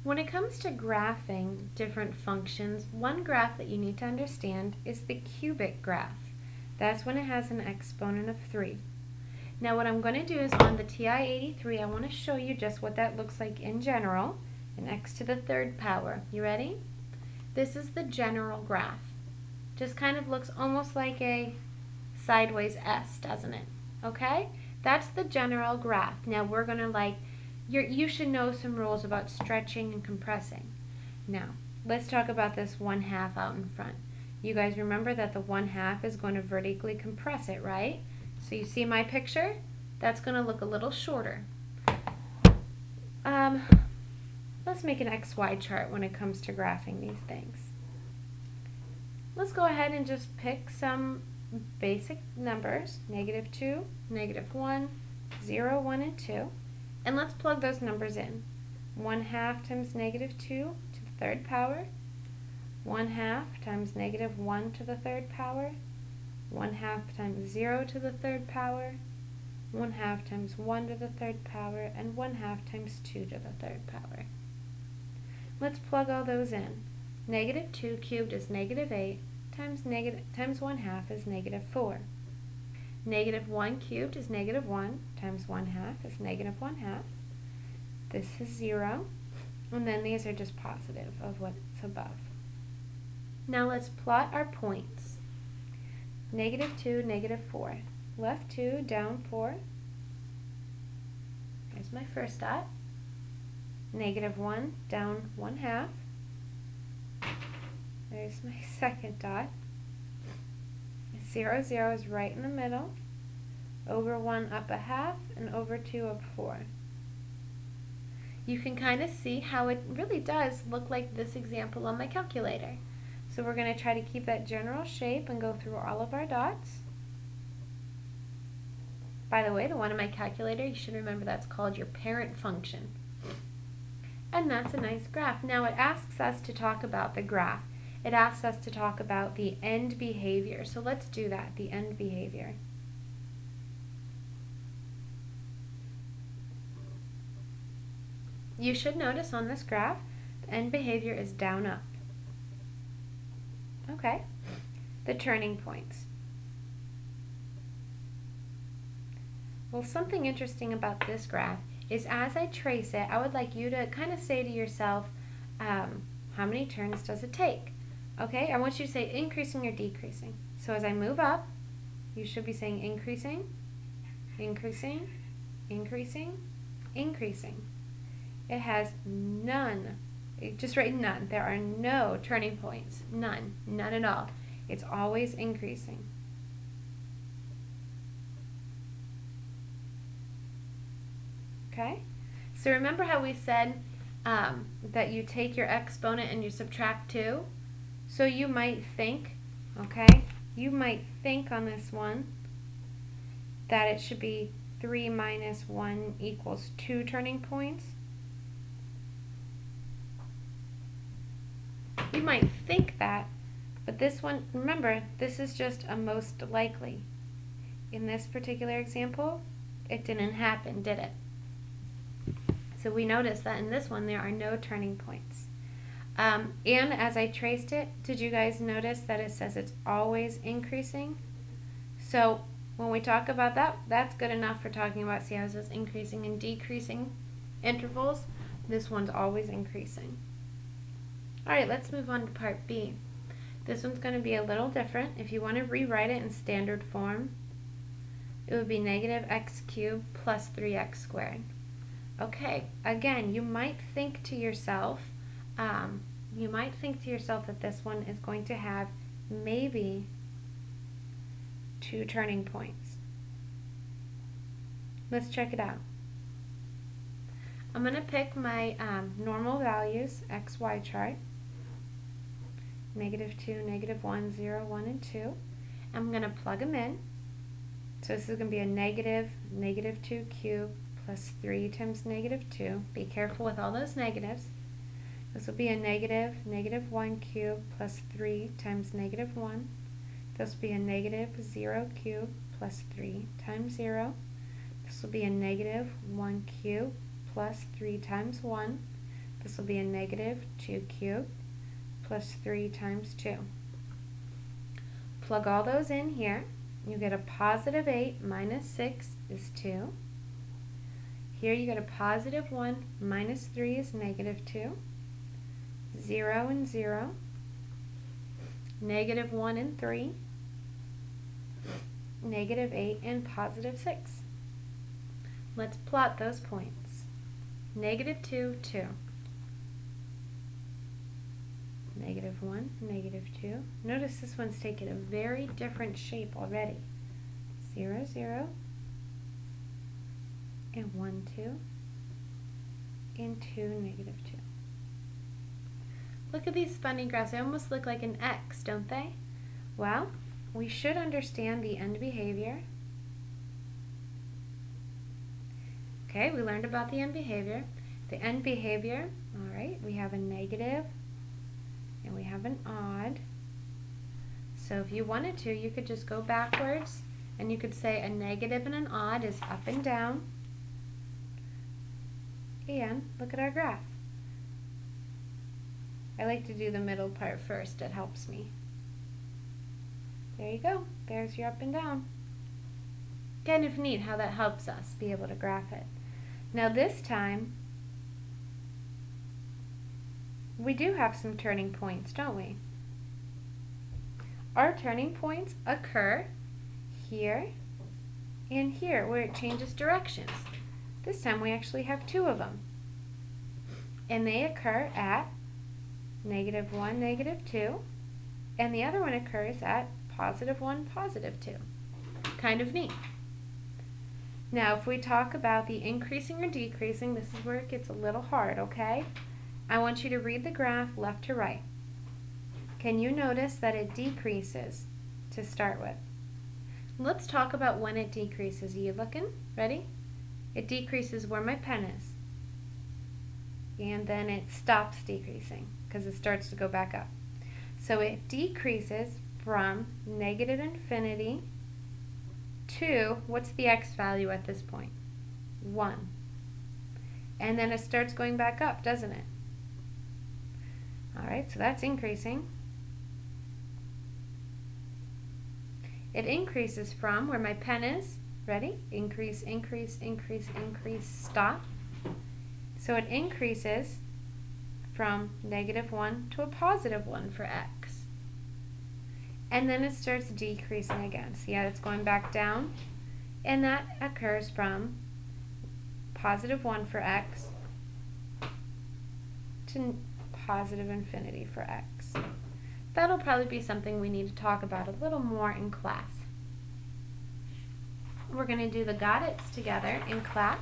When it comes to graphing different functions, one graph that you need to understand is the cubic graph. That's when it has an exponent of 3. Now what I'm going to do is on the TI-83, I want to show you just what that looks like in general, an x to the third power. You ready? This is the general graph. Just kind of looks almost like a sideways S, doesn't it? Okay? That's the general graph. Now we're going to you should know some rules about stretching and compressing. Now, let's talk about this 1/2 out in front. You guys remember that the 1/2 is going to vertically compress it, right? So you see my picture? That's going to look a little shorter. Let's make an XY chart when it comes to graphing these things. Let's go ahead and just pick some basic numbers, -2, -1, 0, 1, and 2. And let's plug those numbers in. 1/2 times -2 to the third power. 1/2 times -1 to the third power. 1/2 times 0 to the third power. 1/2 times 1 to the third power. And 1/2 times 2 to the third power. Let's plug all those in. -2 cubed is -8 times 1/2 is -4. -1 cubed is -1 times 1/2 is -1/2. This is 0, and then these are just positive of what's above. Now let's plot our points. -2, -4. Left 2, down 4. There's my first dot. -1, down 1/2. There's my second dot. 0, 0 is right in the middle. Over 1 up 1/2, and over 2 up 4. You can kind of see how it really does look like this example on my calculator. So we're going to try to keep that general shape and go through all of our dots. By the way, the one on my calculator, you should remember that's called your parent function. And that's a nice graph. Now it asks us to talk about the graph. It asks us to talk about the end behavior. So let's do that, the end behavior. You should notice on this graph, the end behavior is down up. Okay, the turning points. Well, something interesting about this graph is as I trace it, I would like you to kind of say to yourself, how many turns does it take? Okay, I want you to say increasing or decreasing. So as I move up, you should be saying increasing, increasing, increasing, increasing. It has none. Just write none. There are no turning points. None. None at all. It's always increasing. Okay? So remember how we said that you take your exponent and you subtract 2? So you might think, okay, you might think on this one that it should be 3 minus 1 equals 2 turning points. You might think that, but this one, remember, this is just a most likely. In this particular example, it didn't happen, did it? So we notice that in this one there are no turning points. And as I traced it, did you guys notice that it says it's always increasing? So when we talk about that, that's good enough for talking about, see how it says increasing and decreasing intervals? This one's always increasing. Alright, let's move on to part B. This one's going to be a little different. If you want to rewrite it in standard form, it would be -x cubed plus 3x squared. Okay, again, you might think to yourself, that this one is going to have maybe 2 turning points. Let's check it out. I'm going to pick my normal values, XY chart, -2, -1, 0, 1, and 2. I'm going to plug them in. So this is going to be a -2 cubed plus 3 times -2. Be careful with all those negatives. This will be a -1 cubed plus 3 times -1. This will be a -0 cubed plus 3 times 0. This will be a -1 cubed plus 3 times 1. This will be a negative 2 cubed plus 3 times 2. Plug all those in here. You get a positive 8 minus 6 is 2. Here you get a positive 1 minus 3 is negative 2. 0 and 0. Negative 1 and 3. Negative 8 and positive 6. Let's plot those points. Negative 2, 2. Negative 1, negative 2. Notice this one's taken a very different shape already. 0, 0, and 1, 2, and 2, negative 2. Look at these funny graphs. They almost look like an X, don't they? Well, we should understand the end behavior. Okay, we learned about the end behavior. The end behavior, all right, we have a negative and we have an odd. So if you wanted to, you could just go backwards and you could say a negative and an odd is up and down. And look at our graph. I like to do the middle part first, it helps me. There you go, there's your up and down. Kind of neat how that helps us be able to graph it. Now this time, we do have some turning points, don't we? Our turning points occur here and here, where it changes directions. This time we actually have 2 of them. And they occur at negative 1, negative 2, and the other one occurs at positive 1, positive 2. Kind of neat. Now, if we talk about the increasing or decreasing, this is where it gets a little hard, okay? I want you to read the graph left to right. Can you notice that it decreases to start with? Let's talk about when it decreases. Are you looking? Ready? It decreases where my pen is. And then it stops decreasing because it starts to go back up. So it decreases from negative infinity to, what's the x value at this point? 1. And then it starts going back up, doesn't it? Alright, so that's increasing. It increases from where my pen is. Ready? Increase, increase, increase, increase, stop. So it increases from negative 1 to a positive 1 for x. And then it starts decreasing again. See how it's going back down? And that occurs from positive 1 for x to positive infinity for x. That'll probably be something we need to talk about a little more in class. We're going to do the got it's together in class,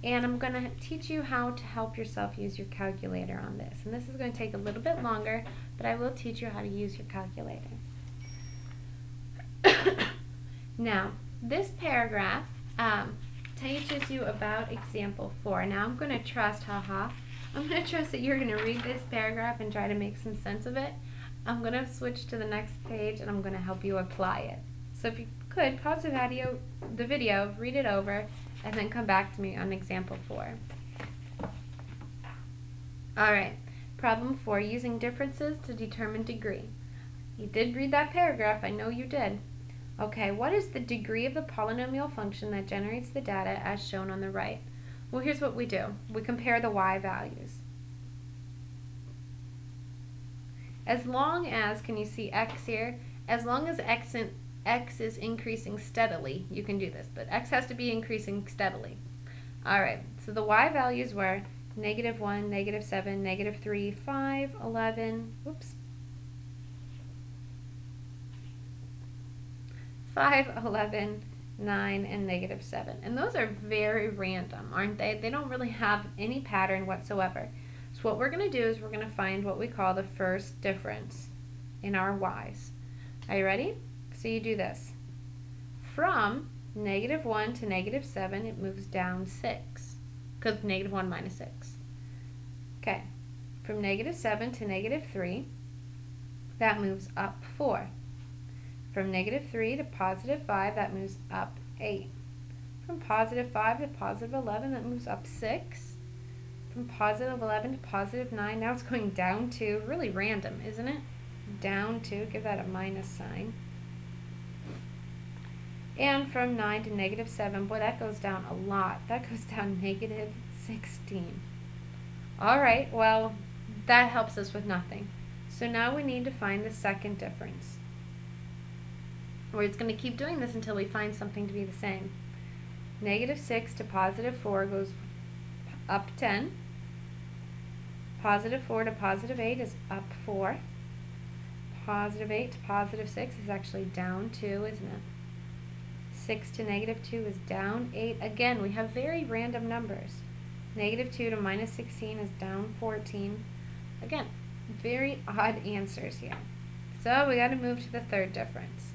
and I'm going to teach you how to help yourself use your calculator on this. And this is going to take a little bit longer, but I will teach you how to use your calculator. Now, this paragraph teaches you about example 4. Now I'm going to trust, I'm going to trust that you're going to read this paragraph and try to make some sense of it. I'm going to switch to the next page and I'm going to help you apply it. So if you could, pause the video, read it over, and then come back to me on example 4. Alright, problem 4, using differences to determine degree. You did read that paragraph, I know you did. Okay, what is the degree of the polynomial function that generates the data as shown on the right? Well, here's what we do. We compare the y values. As long as, can you see x here? As long as x is increasing steadily, you can do this, but x has to be increasing steadily. Alright, so the y values were negative 1, negative 7, negative 3, 5, 11, whoops, 5, 11, 9, and negative 7. And those are very random, aren't they? They don't really have any pattern whatsoever. So what we're going to do is we're going to find what we call the first difference in our y's. Are you ready? So you do this. From negative 1 to negative 7, it moves down 6, because negative 1 minus 6. Okay. From negative 7 to negative 3, that moves up 4. From negative 3 to positive 5, that moves up 8. From positive 5 to positive 11, that moves up 6. from positive 11 to positive 9. Now it's going down 2. Really random, isn't it? Down 2. Give that a minus sign. And from 9 to negative 7. Boy, that goes down a lot. That goes down negative 16. All right, well, that helps us with nothing. So now we need to find the second difference. We're just going to keep doing this until we find something to be the same. Negative 6 to positive 4 goes up 10. Positive 4 to positive 8 is up 4. Positive 8 to positive 6 is actually down 2, isn't it? 6 to negative 2 is down 8. Again, we have very random numbers. Negative 2 to minus 16 is down 14. Again, very odd answers here. So we got to move to the third difference.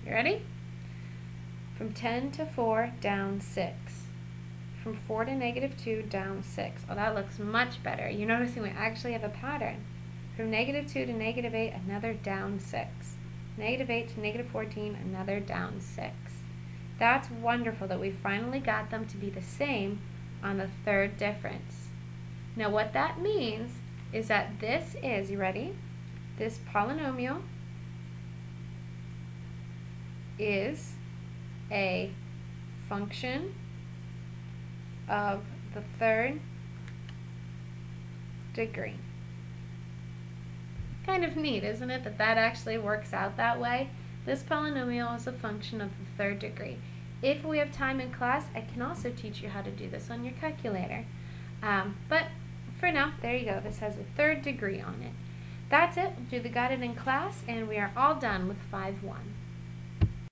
You ready? From 10 to 4, down 6. From 4 to negative 2, down 6. Oh, that looks much better. You're noticing we actually have a pattern. From negative 2 to negative 8, another down 6. Negative 8 to negative 14, another down 6. That's wonderful that we finally got them to be the same on the third difference. Now what that means is that this is, you ready? This polynomial is a function of the third degree. Kind of neat, isn't it, that that actually works out that way? This polynomial is a function of the third degree. If we have time in class, I can also teach you how to do this on your calculator. But for now, there you go. This has a third degree on it. That's it. We'll do the got it in class, and we are all done with 5-1.